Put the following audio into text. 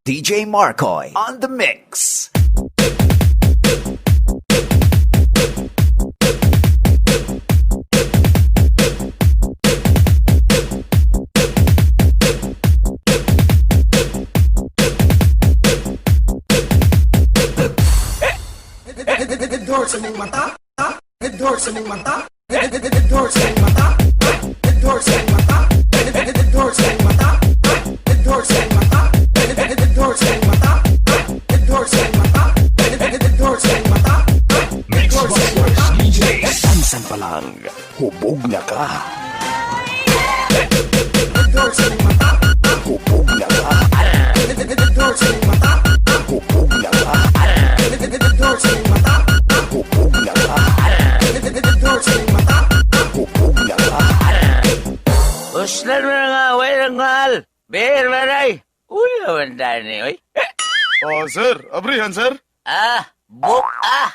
DJ Marcoy on the mix. Head sa mong mata, head sa mong mata, head sa mong mata, head sa mong mata, head sa mong mata, head sa mong mata, head sa mong mata, head sa mong mata, Mix Busters DJ. Tansan pa lang, hubog na ka. head sa mong mata, Hubog na ka. head sa mong mata, Hubog na ka. head sa mong mata, Hubog na ka. head sa mong mata. Hubog na ka. Uslan mo na nga, way ng mahal. Beer, maray. Uy, naman dani, oy. Oh, sir. Abrihan, sir. Buk ah.